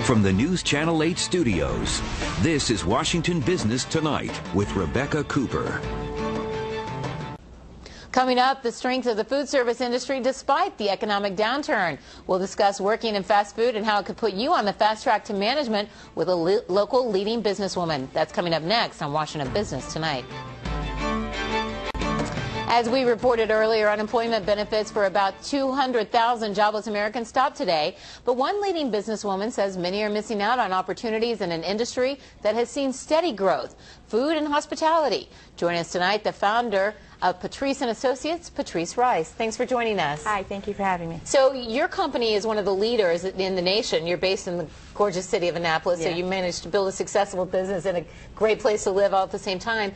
From the News Channel 8 studios, this is Washington Business Tonight with Rebecca Cooper. Coming up, the strength of the food service industry despite the economic downturn. We'll discuss working in fast food and how it could put you on the fast track to management with a local leading businesswoman. That's coming up next on Washington Business Tonight. As we reported earlier, unemployment benefits for about 200,000 jobless Americans stopped today. But one leading businesswoman says many are missing out on opportunities in an industry that has seen steady growth, food and hospitality. Joining us tonight, the founder of Patrice and Associates, Patrice Rice. Thanks for joining us. Hi, thank you for having me. So your company is one of the leaders in the nation. You're based in the gorgeous city of Annapolis, Yeah. so you managed to build a successful business and a great place to live all at the same time.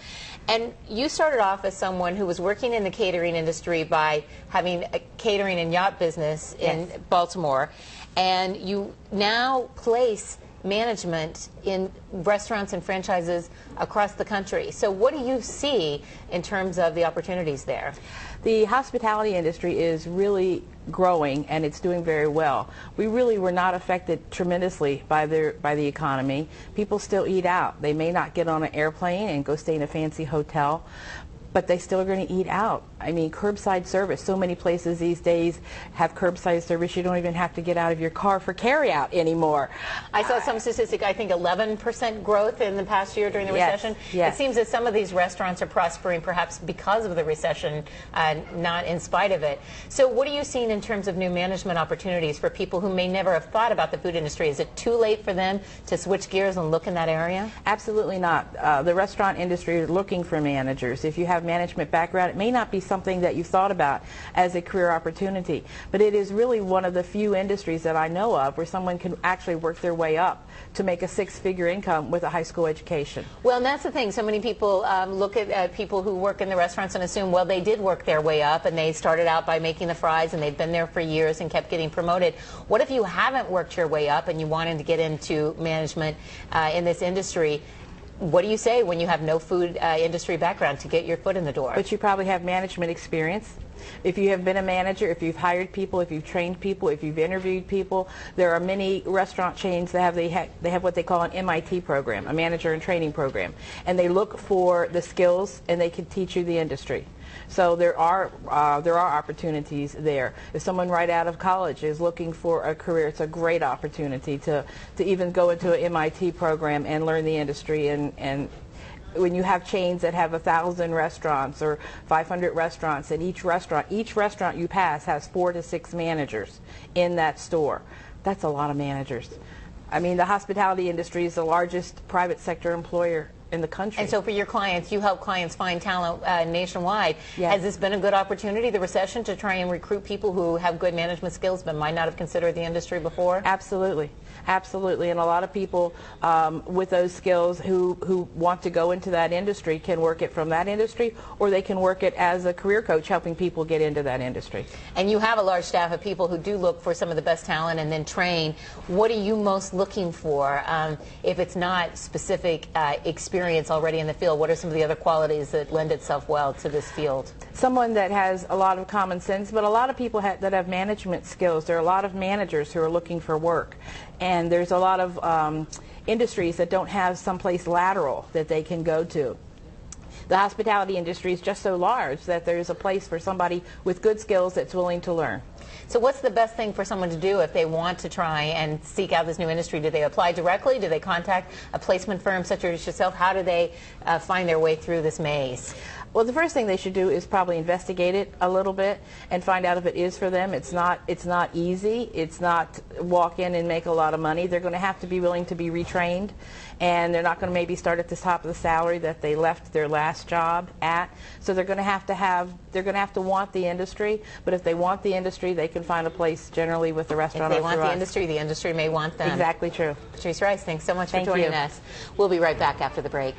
And you started off as someone who was working in the catering industry by having a catering and yacht business in Yes. Baltimore. And you now place management in restaurants and franchises across the country. So what do you see in terms of the opportunities there? The hospitality industry is really growing, and it's doing very well. We really were not affected tremendously by the economy. People still eat out. They may not get on an airplane and go stay in a fancy hotel, but they still are going to eat out. I mean, curbside service. So many places these days have curbside service. You don't even have to get out of your car for carry-out anymore. I saw some statistic, I think 11% growth in the past year during the recession. Yes. It seems that some of these restaurants are prospering perhaps because of the recession, not in spite of it. So what are you seeing in terms of new management opportunities for people who may never have thought about the food industry? Is it too late for them to switch gears and look in that area? Absolutely not. The restaurant industry is looking for managers. If you have management background, it may not be something that you've thought about as a career opportunity, but it is really one of the few industries that I know of where someone can actually work their way up to make a six-figure income with a high school education. Well, and that's the thing. So many people look at people who work in the restaurants and assume, well, they did work their way up and they started out by making the fries and they've been there for years and kept getting promoted. What if you haven't worked your way up and you wanted to get into management in this industry? What do you say when you have no food industry background to get your foot in the door? But you probably have management experience. If you have been a manager, if you've hired people, if you've trained people, if you've interviewed people, there are many restaurant chains that they have what they call an MIT program, a manager and training program, and they look for the skills and they can teach you the industry. So there are opportunities there. If someone right out of college is looking for a career, it's a great opportunity to even go into an MIT program and learn the industry. And when you have chains that have 1,000 restaurants or 500 restaurants, and each restaurant you pass has 4 to 6 managers in that store. That's a lot of managers. I mean, the hospitality industry is the largest private sector employer in the country. And so for your clients, you help clients find talent nationwide. Yes. Has this been a good opportunity, the recession, to try and recruit people who have good management skills but might not have considered the industry before? Absolutely. Absolutely. And a lot of people with those skills who want to go into that industry can work it from that industry, or they can work it as a career coach helping people get into that industry. And you have a large staff of people who do look for some of the best talent and then train. What are you most looking for? If it's not specific experience already in the field, what are some of the other qualities that lend itself well to this field? Someone that has a lot of common sense, but a lot of people that have management skills. There are a lot of managers who are looking for work, and there's a lot of industries that don't have someplace lateral that they can go to. The hospitality industry is just so large that there's a place for somebody with good skills that's willing to learn. So what's the best thing for someone to do if they want to try and seek out this new industry? Do they apply directly? Do they contact a placement firm such as yourself? How do they find their way through this maze? Well, the first thing they should do is probably investigate it a little bit and find out if it is for them. It's not easy. It's not walk in and make a lot of money. They're going to have to be willing to be retrained, and they're not going to maybe start at the top of the salary that they left their last job at. So they're going to have to want the industry. But if they want the industry, they can find a place generally with the restaurant. If they want the industry may want them. Exactly true. Patrice Rice, thanks so much for Thank joining you. us. We'll be right back after the break.